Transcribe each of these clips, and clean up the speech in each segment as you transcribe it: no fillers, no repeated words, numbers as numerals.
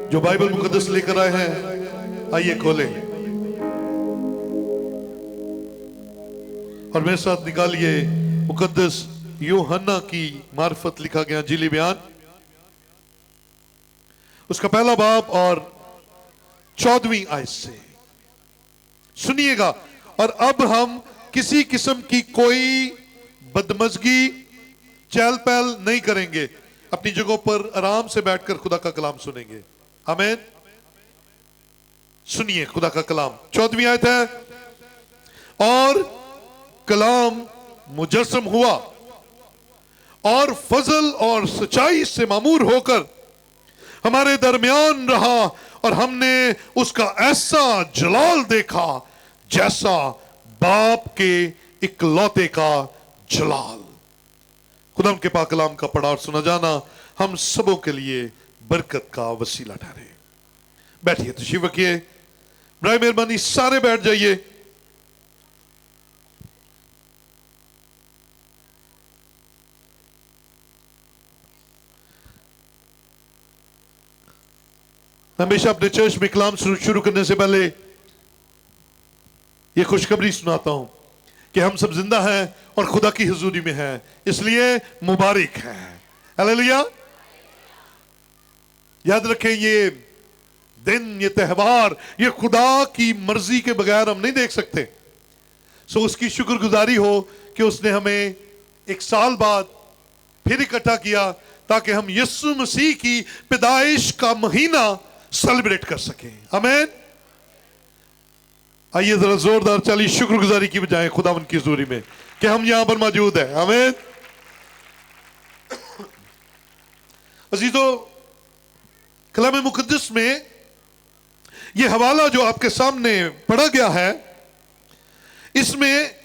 जो बाइबल मुकद्दस लेकर आए हैं, आइए खोलें और मेरे साथ निकालिए मुकद्दस यूहन्ना की मार्फत लिखा गया इंजीली बयान, उसका पहला बाब और 14वीं आयत से सुनिएगा। और अब हम किसी किस्म की कोई बदमजगी चहल पहल नहीं करेंगे, अपनी जगहों पर आराम से बैठकर खुदा का कलाम सुनेंगे। आमीन। सुनिए खुदा का कलाम। 14वीं आयत है, और कलाम मुजस्सम हुआ और फजल और सच्चाई से मामूर होकर हमारे दरमियान रहा, और हमने उसका ऐसा जलाल देखा जैसा बाप के इकलौते का जलाल। खुदा के पाक कलाम का पढ़ा और सुना जाना हम सबों के लिए बरकत का वसीला ठहरे। बैठिए, तशरीफ रखिए, बराए मेहरबानी सारे बैठ जाइए। हमेशा अपने चर्च में कलाम शुरू करने से पहले यह खुशखबरी सुनाता हूं कि हम सब जिंदा हैं और खुदा की हुजूरी में हैं, इसलिए मुबारक है। हालेलुया। याद रखें, ये दिन, ये त्योहार, ये खुदा की मर्जी के बगैर हम नहीं देख सकते। सो उसकी शुक्रगुजारी हो कि उसने हमें एक साल बाद फिर इकट्ठा किया ताकि हम यीशु मसीह की पैदाइश का महीना सेलिब्रेट कर सकें। आमीन। आइए जरा जोरदार चलिए शुक्रगुजारी की बजाय खुदावंद की हुजूरी में कि हम यहां पर मौजूद हैं। आमीन। अजीजों, कलाम मुकद्दस में यह हवाला जो आपके सामने पढ़ा गया है, इसमें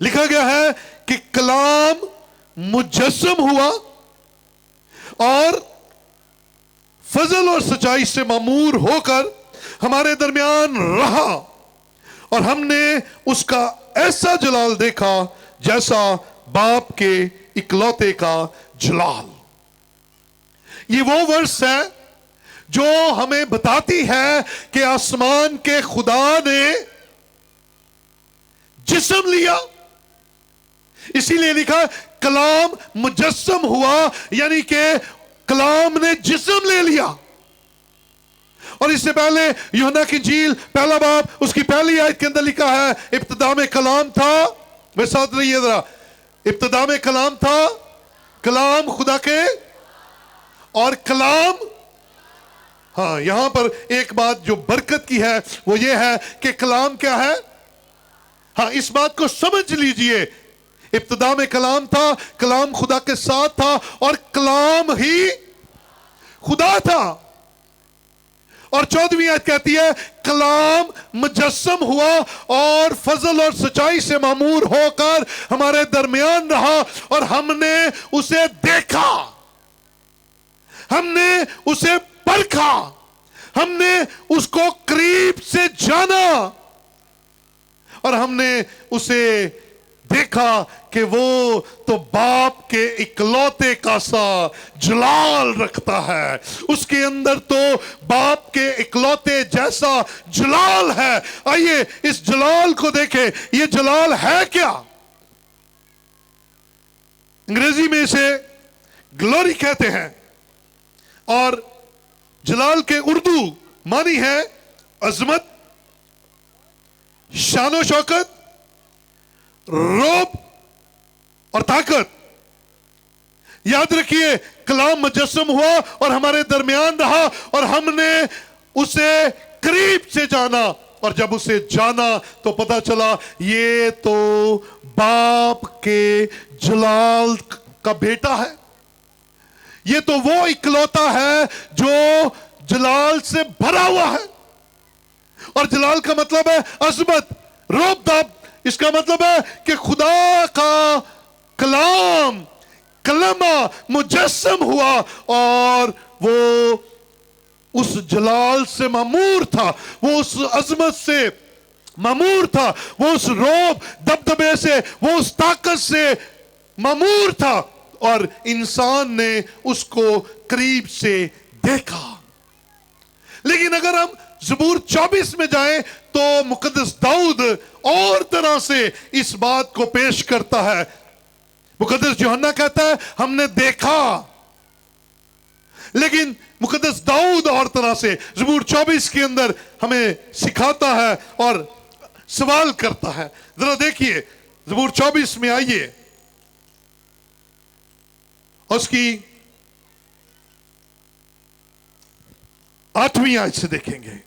लिखा गया है कि कलाम मुजस्सम हुआ और फजल और सच्चाई से मामूर होकर हमारे दरमियान रहा, और हमने उसका ऐसा जलाल देखा जैसा बाप के इकलौते का जलाल। ये वो वर्स है जो हमें बताती है कि आसमान के खुदा ने जिस्म लिया। इसीलिए लिखा कलाम मुजस्सम हुआ, यानी कि कलाम ने जिस्म ले लिया। और इससे पहले यूहन्ना की इंजील पहला बाब उसकी पहली आयत के अंदर लिखा है, इब्तिदा में कलाम था। मेरे साथ रहिए जरा, इब्तिदा में कलाम था, कलाम खुदा के, और कलाम, हाँ यहां पर एक बात जो बरकत की है वो ये है कि कलाम क्या है। हाँ, इस बात को समझ लीजिए, इब्तिदा में कलाम था, कलाम खुदा के साथ था, और कलाम ही खुदा था। और 14वीं आयत कहती है, कलाम मुजस्सम हुआ और फजल और सच्चाई से मामूर होकर हमारे दरमियान रहा, और हमने उसे देखा, हमने उसे परखा, हमने उसको करीब से जाना, और हमने उसे देखा कि वो तो बाप के इकलौते का सा जलाल रखता है, उसके अंदर तो बाप के इकलौते जैसा जलाल है। आइए इस जलाल को देखें। ये जलाल है क्या? अंग्रेजी में इसे ग्लोरी कहते हैं, और जलाल के उर्दू मानी है अजमत, शानो शौकत, रौब और ताकत। याद रखिए, कलाम मुजस्सम हुआ और हमारे दरमियान रहा, और हमने उसे करीब से जाना, और जब उसे जाना तो पता चला ये तो बाप के जलाल का बेटा है। ये तो वो इकलौता है जो जलाल से भरा हुआ है, और जलाल का मतलब है अजमत, रौब। इसका मतलब है कि खुदा का कलाम, कलमा मुजस्सम हुआ, और वो उस जलाल से मामूर था, वो उस अजमत से मामूर था, वो उस रौब दबदबे से, वो उस ताकत से मामूर था, और इंसान ने उसको करीब से देखा। लेकिन अगर हम ज़बूर 24 में जाएं तो मुकद्दस दाऊद और तरह से इस बात को पेश करता है। मुकद्दस यूहन्ना कहता है हमने देखा, लेकिन मुकद्दस दाऊद और तरह से ज़बूर 24 के अंदर हमें सिखाता है और सवाल करता है। जरा देखिए ज़बूर 24 में आइए, उसकी 8वीं आयत से देखेंगे।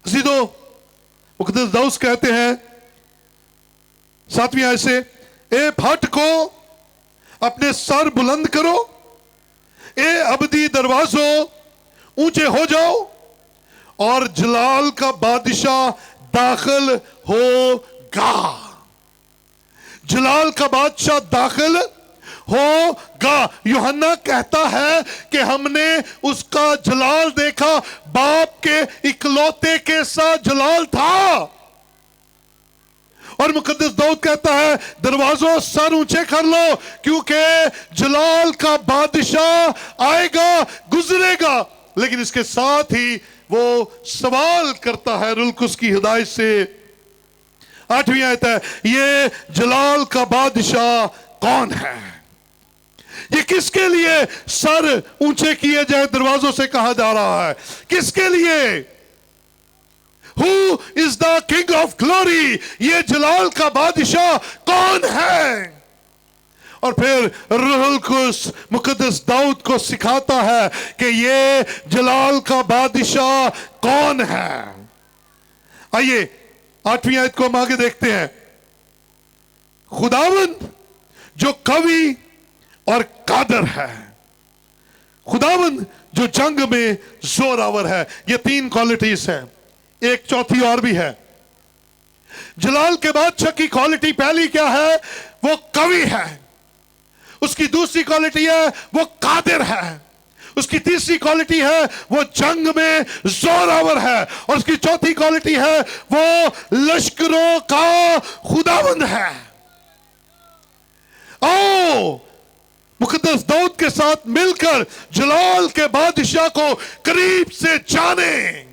तो मुकद्दस दाऊद कहते हैं 7वीं आयत से, ए फाटको अपने सर बुलंद करो, ए अबदी दरवाजों ऊंचे हो जाओ, और जलाल का बादशाह दाखिल होगा। जलाल का बादशाह दाखिल होगा। यूहन्ना कहता है कि हमने उसका जलाल देखा, बाप के इकलौते के साथ जलाल था। और मुकद्दस दाऊद कहता है दरवाजों सर ऊंचे कर लो, क्योंकि जलाल का बादशाह आएगा, गुजरेगा। लेकिन इसके साथ ही वो सवाल करता है रुलकुस की हिदायत से। 8वीं आयत है, ये जलाल का बादशाह कौन है? ये किसके लिए सर ऊंचे किए जाए दरवाजों से कहा जा रहा है? किसके लिए? Who is the King of Glory? ये जलाल का बादशाह कौन है? और फिर रूहुल कुद्स मुकद्दस दाऊद को सिखाता है कि ये जलाल का बादशाह कौन है। आइए 8वीं आयत को हम आगे देखते हैं। खुदावंद जो कवि और कादर है, खुदावंद जो जंग में जोरावर है। ये 3 क्वालिटीज हैं, एक चौथी और भी है। जलाल के बादशाह की क्वालिटी पहली क्या है? वो कवि है। उसकी दूसरी क्वालिटी है वो कादिर है। उसकी तीसरी क्वालिटी है वो जंग में जोरावर है। और उसकी चौथी क्वालिटी है वो लश्करों का खुदावंद है। आओ मुकद्दस दाऊद के साथ मिलकर जलाल के बादशाह को करीब से जाने,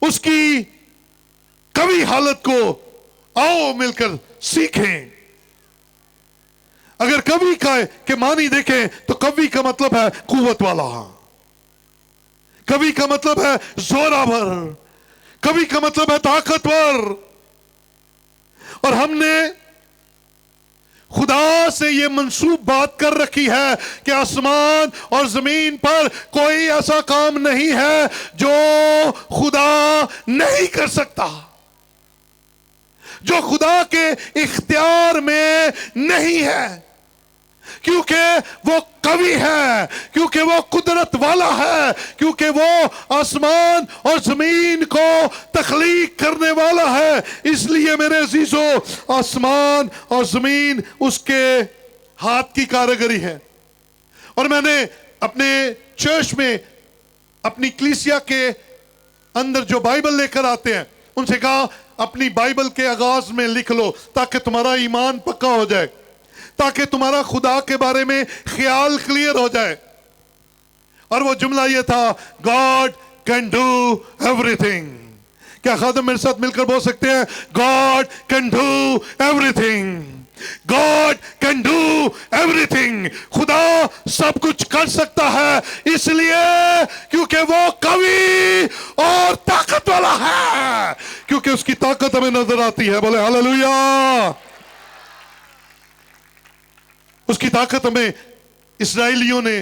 उसकी कवि हालत को आओ मिलकर सीखें। अगर कवि के मानी देखें तो कवि का मतलब है कुव्वत वाला, कवि का मतलब है जोरावर, कवि का मतलब है ताकतवर। और हमने खुदा से ये मंसूब बात कर रखी है कि आसमान और जमीन पर कोई ऐसा काम नहीं है जो खुदा नहीं कर सकता, जो खुदा के इख्तियार में नहीं है, क्योंकि वो कवि है, क्योंकि वो कुदरत वाला है, क्योंकि वो आसमान और जमीन को तख्लीक करने वाला है। इसलिए मेरे अजीजों, आसमान और जमीन उसके हाथ की कारीगरी है। और मैंने अपने चर्च में अपनी कलीसिया के अंदर जो बाइबल लेकर आते हैं उनसे कहा अपनी बाइबल के आगाज में लिख लो ताकि तुम्हारा ईमान पक्का हो जाए, ताकि तुम्हारा खुदा के बारे में ख्याल क्लियर हो जाए। और वो जुमला ये था, गॉड कैन डू एवरीथिंग। क्या खादम मेरे साथ मिलकर बोल सकते हैं? God can do everything, God can do everything. खुदा सब कुछ कर सकता है, इसलिए क्योंकि वो कवि और ताकत वाला है, क्योंकि उसकी ताकत हमें नजर आती है। बोले हालेलुया। उसकी ताकत हमें इस्राएलियों ने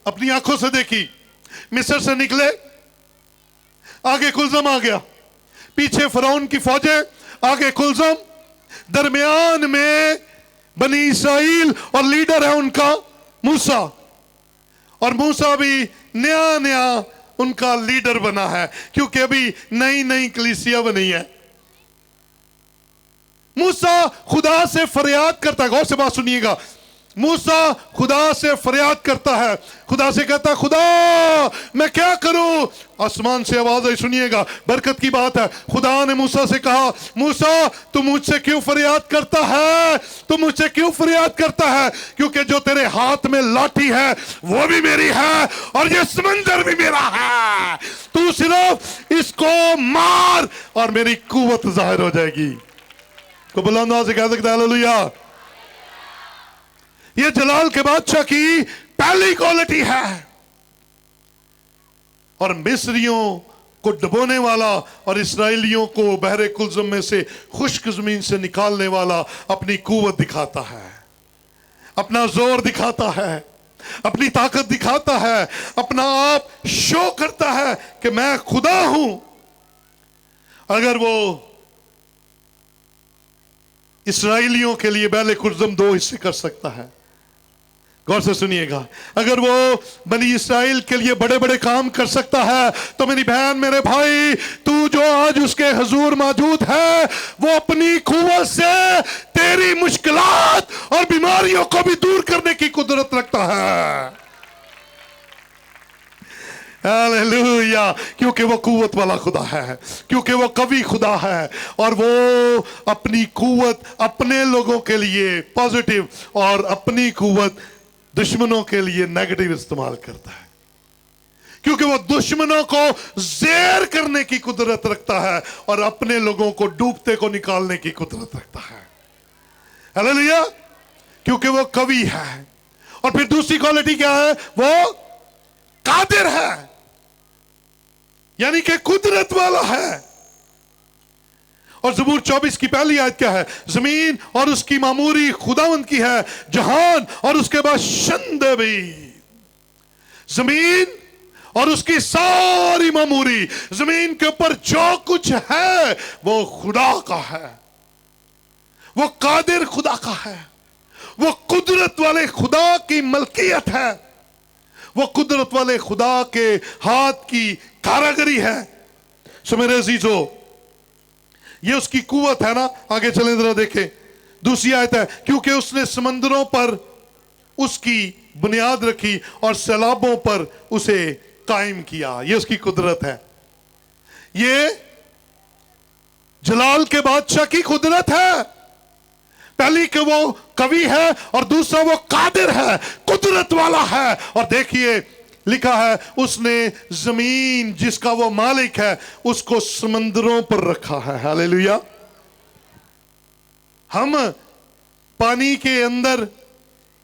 अपनी आंखों से देखी। मिस्र से निकले, आगे कुलजम आ गया, पीछे फरौन की फौजें, आगे कुलजम, दरमियान में बनी इस्राएल और लीडर है उनका मूसा। और मूसा भी नया नया उनका लीडर बना है, क्योंकि अभी नई नई कलीसिया बनी है। मूसा खुदा से फरियाद करता है, गौर से बात सुनिएगा। मूसा खुदा से फरियाद करता है, खुदा से कहता है, खुदा मैं क्या करूं? आसमान से आवाज आई, सुनिएगा, बरकत की बात है। खुदा ने मूसा से कहा, मूसा तू मुझसे क्यों फरियाद करता है? तू मुझसे क्यों फरियाद करता है? क्योंकि जो तेरे हाथ में लाठी है वो भी मेरी है और ये समंदर भी मेरा है। तू सिर्फ इसको मार और मेरी कुव्वत जाहिर हो जाएगी। को बुलंद आवाज से कह सकता है हालेलुया। ये जलाल के बादशाह की पहली क्वालिटी है। और मिस्रियों को डुबोने वाला और इस्राएलियों को बहरे कुलज़म में से खुश्क जमीन से निकालने वाला अपनी कुव्वत दिखाता है, अपना जोर दिखाता है, अपनी ताकत दिखाता है, अपना आप शो करता है कि मैं खुदा हूं। अगर वो इस्राएलियों के लिए बहरे कुलज़म 2 हिस्से कर सकता है, गौर से सुनिएगा, अगर वो बनी इस्राएल के लिए बड़े बड़े काम कर सकता है, तो मेरी बहन, मेरे भाई, तू जो आज उसके हुजूर मौजूद है, वो अपनी कुव्वत से तेरी मुश्किलात और बीमारियों को भी दूर करने की कुदरत रखता है। हालेलुया। क्योंकि वो कुव्वत वाला खुदा है, क्योंकि वो कवि खुदा है, और वो अपनी कुव्वत अपने लोगों के लिए पॉजिटिव और अपनी कुव्वत दुश्मनों के लिए नेगेटिव इस्तेमाल करता है। क्योंकि वो दुश्मनों को ज़ेर करने की कुदरत रखता है और अपने लोगों को डूबते को निकालने की कुदरत रखता है। हालेलुया। क्योंकि वो कवि है। और फिर दूसरी क्वालिटी क्या है? वो कादिर है, यानी कि कुदरत वाला है। और ज़बूर 24 की पहली आयत क्या है? जमीन और उसकी मामूरी खुदावंद की है, जहान और उसके बाद शंदे भी। जमीन और उसकी सारी मामूरी, जमीन के ऊपर जो कुछ है वो खुदा का है, वो कादिर खुदा का है, वो कुदरत वाले खुदा की मलकियत है, वो कुदरत वाले खुदा के हाथ की कारागरी है। सो मेरे अजीजों, ये उसकी कुव्वत है ना। आगे चलें जरा देखें, दूसरी आयत है, क्योंकि उसने समंदरों पर उसकी बुनियाद रखी और सैलाबों पर उसे कायम किया। ये उसकी कुदरत है। ये जलाल के बादशाह की कुदरत है। पहली कि वो कवि है और दूसरा वो कादिर है, कुदरत वाला है। और देखिए लिखा है, उसने जमीन जिसका वो मालिक है उसको समंदरों पर रखा है। हालेलुया। हम पानी के अंदर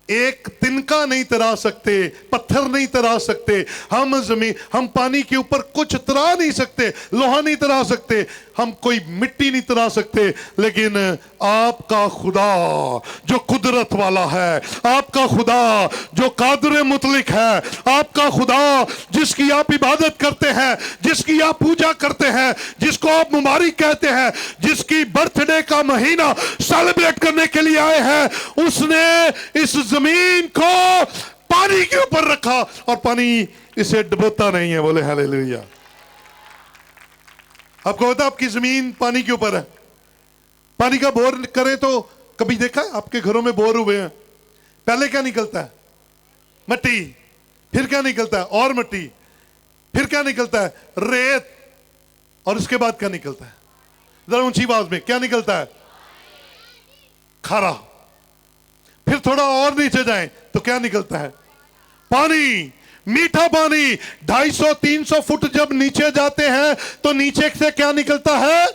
एक तिनका नहीं तरा सकते, पत्थर नहीं तरा सकते, हम पानी के ऊपर कुछ तरा नहीं सकते, लोहा नहीं तरा सकते, हम कोई मिट्टी नहीं तरा सकते। लेकिन आपका खुदा जो कुदरत वाला है, आपका खुदा जो कादिर मुतलिक है, आपका खुदा जिसकी आप इबादत करते हैं, जिसकी आप पूजा करते हैं, जिसको आप मुबारक कहते हैं, जिसकी बर्थडे का महीना सेलिब्रेट करने के लिए आए हैं, उसने इस जमीन को पानी के ऊपर रखा और पानी इसे डुबोता नहीं है। बोले हालेलुया। आपको पता आपकी जमीन पानी के ऊपर है। पानी का बोर करें तो कभी देखा है आपके घरों में बोर हुए हैं, पहले क्या निकलता है? मिट्टी। फिर क्या निकलता है? और मिट्टी। फिर क्या निकलता है? रेत। और उसके बाद क्या निकलता है? जरा ऊंची आवाज में, क्या निकलता है? खारा। फिर थोड़ा और नीचे जाएं तो क्या निकलता है? पानी, मीठा पानी। 250-300 फुट जब नीचे जाते हैं तो नीचे से क्या निकलता है?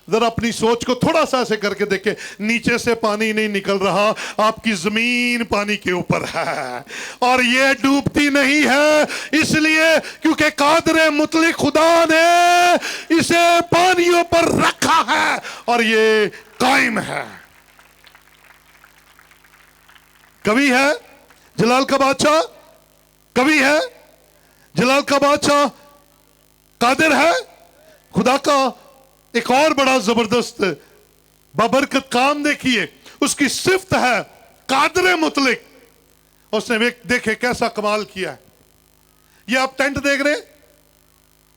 जरा अपनी सोच को थोड़ा सा ऐसे करके देखें, नीचे से पानी नहीं निकल रहा, आपकी जमीन पानी के ऊपर है और ये डूबती नहीं है, इसलिए क्योंकि कादिर मुतलिक खुदा ने इसे पानियों पर रखा है और ये कायम है। कवि है जलाल का बादशाह, कवि है जलाल का बादशाह, कादिर है। खुदा का एक और बड़ा जबरदस्त बाबरकत काम देखिए, उसकी सिफ्त है कादिर मुतलिक। उसने देखे कैसा कमाल किया है। ये आप टेंट देख रहे हैं,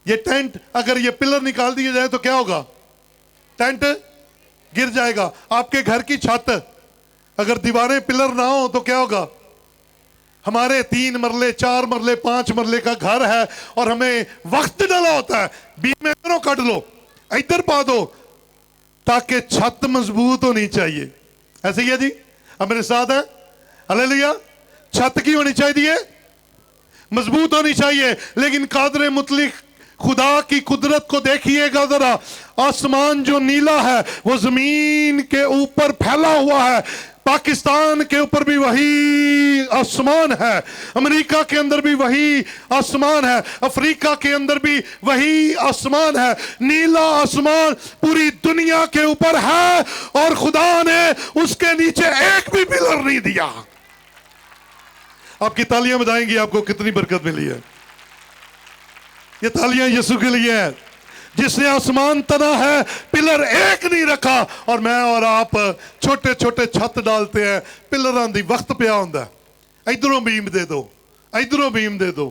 ये टेंट अगर ये पिलर निकाल दिए जाए तो क्या होगा? टेंट गिर जाएगा। आपके घर की छत अगर दीवारें पिलर ना हो तो क्या होगा? हमारे 3 मरले 4 मरले 5 मरले का घर है और हमें वक्त डाला होता है, बीच में इधरों काट लो, इधर पा दो, ताकि छत मजबूत होनी चाहिए। ऐसे ही है जी, अब मेरे साथ है, हालेलुया। छत की होनी चाहिए, मजबूत होनी चाहिए। लेकिन कादर मुतलिक खुदा की कुदरत को देखिएगा जरा। आसमान जो नीला है वो जमीन के ऊपर फैला हुआ है। पाकिस्तान के ऊपर भी वही आसमान है, अमेरिका के अंदर भी वही आसमान है, अफ्रीका के अंदर भी वही आसमान है। नीला आसमान पूरी दुनिया के ऊपर है और खुदा ने उसके नीचे एक भी पिलर नहीं दिया। आपकी तालियां बजाएंगी, आपको कितनी बरकत मिली है। ये तालियां यीशु के लिए है जिसने आसमान तना है, पिलर एक नहीं रखा। और मैं और आप छोटे छोटे छत डालते हैं, पिलर दी वक्त पिया होंदा, इधरों बीम दे दो, इधरों बीम दे दो।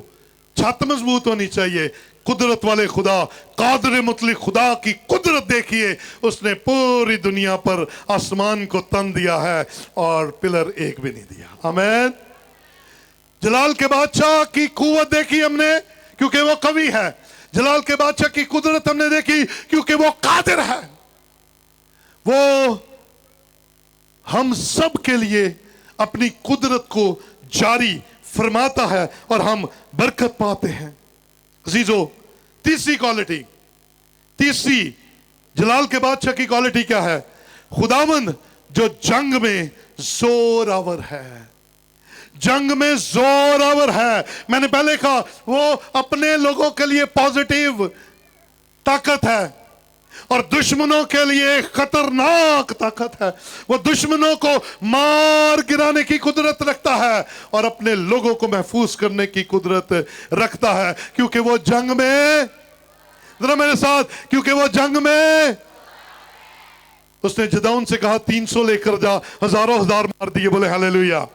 छत मजबूत होनी चाहिए। कुदरत वाले खुदा, कादर मुतलिक खुदा की कुदरत देखिए, उसने पूरी दुनिया पर आसमान को तन दिया है और पिलर एक भी नहीं दिया। आमीन। जलाल के बादशाह की कुव्वत देखी हमने क्योंकि वो कवि है। जलाल के बादशाह की कुदरत हमने देखी क्योंकि वो कादिर है। वो हम सब के लिए अपनी कुदरत को जारी फरमाता है और हम बरकत पाते हैं। अजीजों, तीसरी क्वालिटी, तीसरी जलाल के बादशाह की क्वालिटी क्या है? खुदावंद जो जंग में जोरावर है, जंग में जोरावर है। मैंने पहले कहा वो अपने लोगों के लिए पॉजिटिव ताकत है और दुश्मनों के लिए खतरनाक ताकत है। वो दुश्मनों को मार गिराने की कुदरत रखता है और अपने लोगों को महफूज करने की कुदरत रखता है, क्योंकि वो जंग में, जरा मेरे साथ, क्योंकि वो जंग में। उसने जदाउन से कहा 300 लेकर जा, हजारों हजार मार दिए। बोले हालेलुया।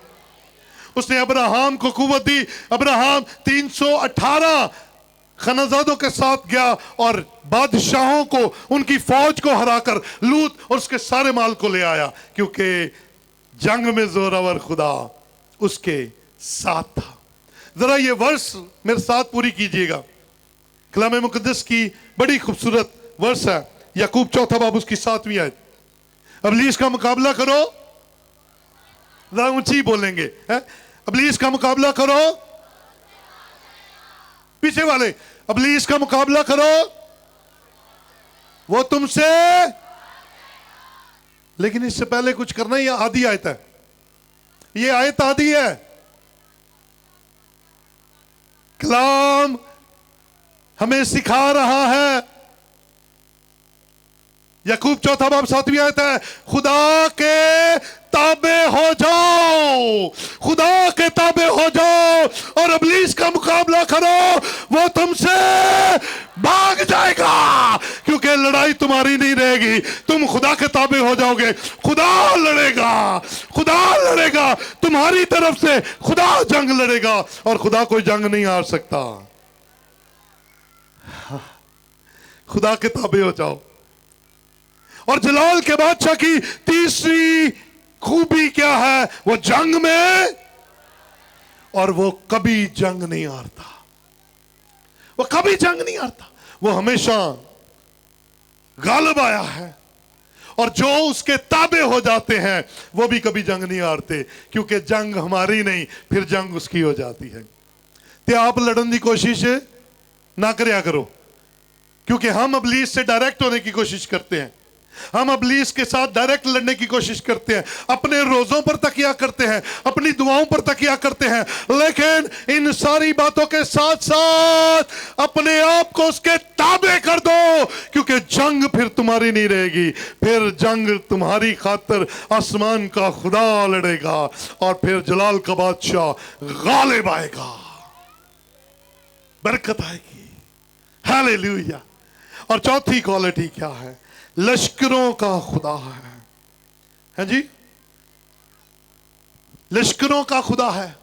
उसने अब्राहम को कुव्वत दी। अब्राहम 318 खनाजादों के साथ गया और बादशाहों को, उनकी फौज को हराकर लूत और उसके सारे माल को ले आया, क्योंकि जंग में जोरावर खुदा उसके साथ था। जरा ये वर्ष मेरे साथ पूरी कीजिएगा। कलाम मुकद्दस की बड़ी खूबसूरत वर्ष है, याकूब 4 बाब उसकी 7वीं आयत। अबलीस का मुकाबला करो, जरा ऊंची बोलेंगे है? अबलीस का मुकाबला करो, पीछे वाले, अबलीस का मुकाबला करो, वो तुमसे। लेकिन इससे पहले कुछ करना ही, आधी आयत है, ये आयत आधी है। कलाम हमें सिखा रहा है, याकूब 4 बाब 7वीं आयत है, खुदा के ताबे हो जाओ, खुदा के ताबे हो जाओ और इब्लीस का मुकाबला करो, वो तुमसे भाग जाएगा, क्योंकि लड़ाई तुम्हारी नहीं रहेगी। तुम खुदा के ताबे हो जाओगे, खुदा लड़ेगा, खुदा लड़ेगा तुम्हारी तरफ से, खुदा जंग लड़ेगा और खुदा कोई जंग नहीं हार सकता। खुदा के ताबे हो जाओ। और जलाल के बादशाह की तीसरी खूबी क्या है? वो जंग में, और वो कभी जंग नहीं हारता, वो कभी जंग नहीं हारता, वो हमेशा गालिब आया है। और जो उसके ताबे हो जाते हैं वो भी कभी जंग नहीं हारते, क्योंकि जंग हमारी नहीं, फिर जंग उसकी हो जाती है। तो आप लड़न की कोशिश ना करया करो, क्योंकि हम इब्लीस से डायरेक्ट होने की कोशिश करते हैं, हम इब्लीस के साथ डायरेक्ट लड़ने की कोशिश करते हैं, अपने रोजों पर तकिया करते हैं, अपनी दुआओं पर तकिया करते हैं। लेकिन इन सारी बातों के साथ साथ अपने आप को उसके ताबे कर दो, क्योंकि जंग फिर तुम्हारी नहीं रहेगी, फिर जंग तुम्हारी खातिर आसमान का खुदा लड़ेगा और फिर जलाल का बादशाह गालिब आएगा, बरकत आएगी। हालेलुया। और चौथी क्वालिटी क्या है? लश्करों का खुदा है जी, लश्करों का खुदा है।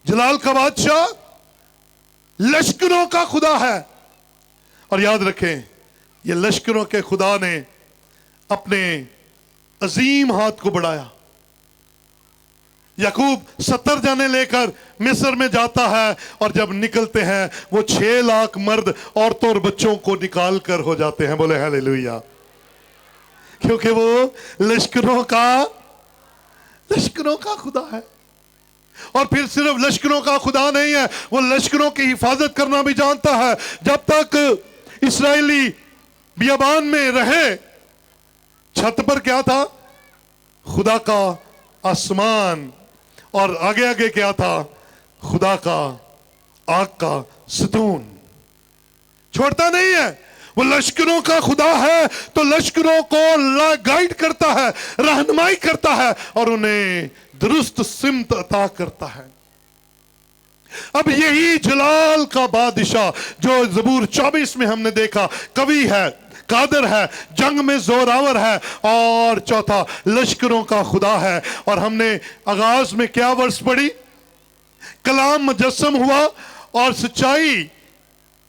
जलाल का बादशाह लश्करों का खुदा है। और याद रखें, ये लश्करों के खुदा ने अपने अजीम हाथ को बढ़ाया। याकूब 70 जाने लेकर मिस्र में जाता है और जब निकलते हैं वो 6 लाख मर्द, औरतों और बच्चों को निकाल कर हो जाते हैं। बोले हालेलुया। क्योंकि वो लश्करों का खुदा है। और फिर सिर्फ लश्करों का खुदा नहीं है, वो लश्करों की हिफाजत करना भी जानता है। जब तक इस्राएली बियाबान में रहे, छत पर क्या था? खुदा का आसमान, और आगे आगे क्या था? खुदा का आग का सतून। छोड़ता नहीं है। वो लश्करों का खुदा है तो लश्करों को गाइड करता है, रहनुमाई करता है और उन्हें दुरुस्त सिमत अता करता है। अब यही जलाल का बादशाह जो ज़बूर 24 में हमने देखा, कवि है, कादर है, जंग में जोरावर है, और चौथा लश्करों का खुदा है। और हमने आगाज में क्या वर्ष पढ़ी? कलाम मुजस्सम हुआ और सच्चाई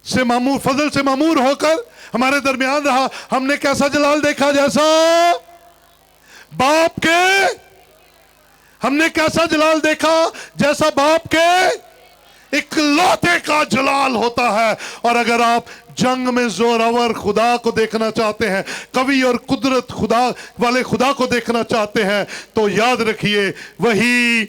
से मामूर, फजल से मामूर होकर हमारे दरमियान रहा। हमने कैसा जलाल देखा? जैसा बाप के। हमने कैसा जलाल देखा? जैसा बाप के इकलौते का जलाल होता है। और अगर आप जंग में जोरावर खुदा को देखना चाहते हैं, कवि और कुदरत खुदा वाले खुदा को देखना चाहते हैं, तो याद रखिए वही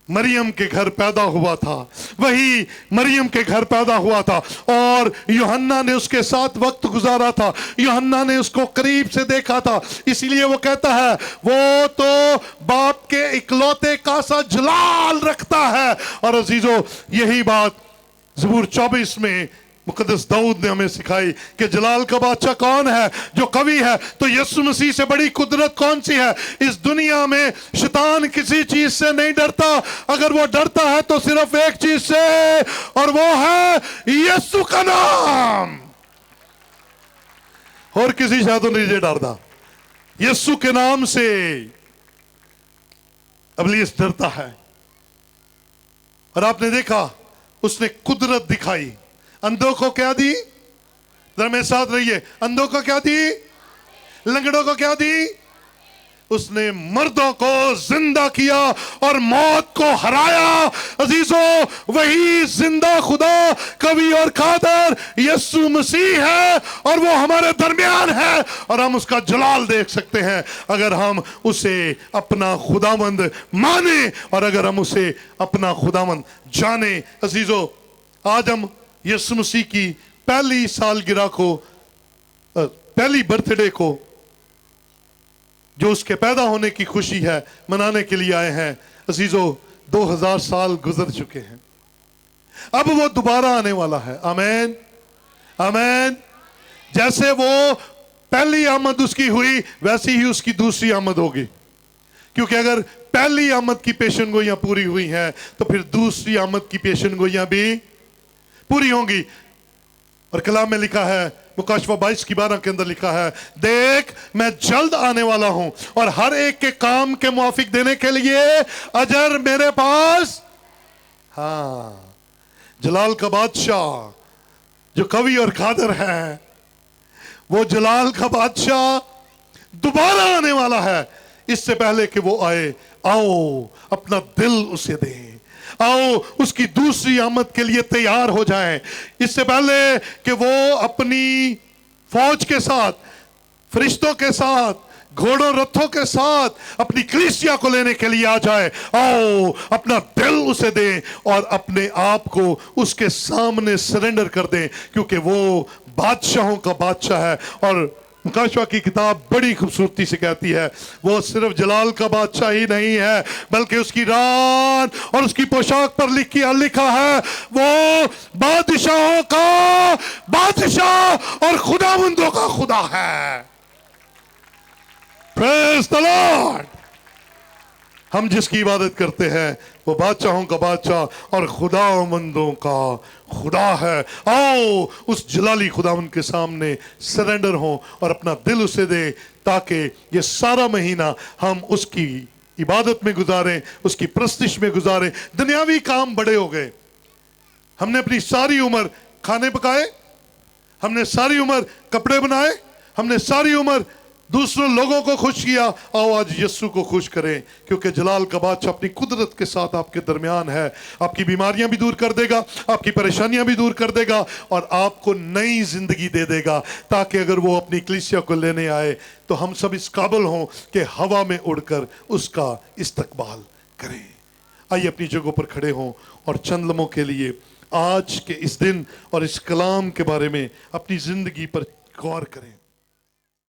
मरियम के घर पैदा हुआ था, वही मरियम के घर पैदा हुआ था। और यूहन्ना ने उसके साथ वक्त गुजारा था, यूहन्ना ने उसको करीब से देखा था। इसीलिए वो कहता है वो तो बाप के इकलौते का सा जलाल रखता है। और अजीजों, यही बात ज़बूर 24 में मुकद्दस दाऊद ने हमें सिखाई कि जलाल का बादशाह कौन है? जो कवि है। तो यीशु मसीह से बड़ी कुदरत कौन सी है? इस दुनिया में शैतान किसी चीज से नहीं डरता। अगर वो डरता है तो सिर्फ एक चीज से, और वो है यीशु का नाम। और किसी से तो नहीं डरता। यीशु के नाम से इब्लीस डरता है। और आपने देखा उसने कुदरत दिखाई। अंधों को क्या दी? जरा मेरे साथ रहिए। अंधों को क्या दी? लंगड़ों को क्या दी? उसने मर्दों को जिंदा किया और मौत को हराया। अजीजों, वही जिंदा खुदा, कवि और कादर यीशु मसीह है, और वो हमारे दरमियान है। और हम उसका जलाल देख सकते हैं अगर हम उसे अपना खुदावंद माने और अगर हम उसे अपना खुदावंद जाने। अजीजों, आज हम यीशु मसीह की पहली सालगिरह को, पहली बर्थडे को, जो उसके पैदा होने की खुशी है, मनाने के लिए आए हैं। अजीजों, 2000 साल गुजर चुके हैं। अब वो दोबारा आने वाला है। आमीन, आमीन। जैसे वो पहली आमद उसकी हुई, वैसी ही उसकी दूसरी आमद होगी। क्योंकि अगर पहली आमद की पेशनगोइयां पूरी हुई हैं तो फिर दूसरी आमद की पेशनगोइयां भी पूरी होंगी। और कलाम में लिखा है, मुकाशवा 22 की 12 के अंदर लिखा है, देख मैं जल्द आने वाला हूं और हर एक के काम के मुआफिक देने के लिए अजर मेरे पास। हाँ, जलाल का बादशाह जो कवि और कादर है, वो जलाल का बादशाह दोबारा आने वाला है। इससे पहले कि वो आए, आओ अपना दिल उसे दें, आओ उसकी दूसरी आमद के लिए तैयार हो जाएं। इससे पहले कि वो अपनी फौज के साथ, फरिश्तों के साथ, घोड़ों रथों के साथ अपनी कलीसिया को लेने के लिए आ जाए, आओ अपना दिल उसे दें और अपने आप को उसके सामने सरेंडर कर दें, क्योंकि वो बादशाहों का बादशाह है। और मुकाशवा की किताब बड़ी खूबसूरती से कहती है, वो सिर्फ जलाल का बादशाह ही नहीं है, बल्कि उसकी रान और उसकी पोशाक पर लिखा है वो बादशाहों का बादशाह और खुदावंदों का खुदा है। Praise the Lord. हम जिसकी इबादत करते हैं वो बादशाहों का बादशाह और खुदावंदों का खुदा है। आओ उस जलाली खुदावंद के सामने सरेंडर हो और अपना दिल उसे दे, ताकि ये सारा महीना हम उसकी इबादत में गुजारें, उसकी प्रस्तिश में गुजारें। दुनियावी काम बड़े हो गए। हमने अपनी सारी उम्र खाने पकाए, हमने सारी उम्र कपड़े बनाए, हमने सारी उम्र दूसरों लोगों को खुश किया, आओ आज यीशु को खुश करें, क्योंकि जलाल का बादशाह अपनी कुदरत के साथ आपके दरमियान है। आपकी बीमारियां भी दूर कर देगा, आपकी परेशानियां भी दूर कर देगा और आपको नई जिंदगी दे देगा, ताकि अगर वो अपनी कलीसिया को लेने आए तो हम सब इस काबिल हों कि हवा में उड़कर उसका इस्तकबाल करें। आइए अपनी जगहों पर खड़े हों और चंद लम्हों के लिए आज के इस दिन और इस कलाम के बारे में अपनी जिंदगी पर गौर करें।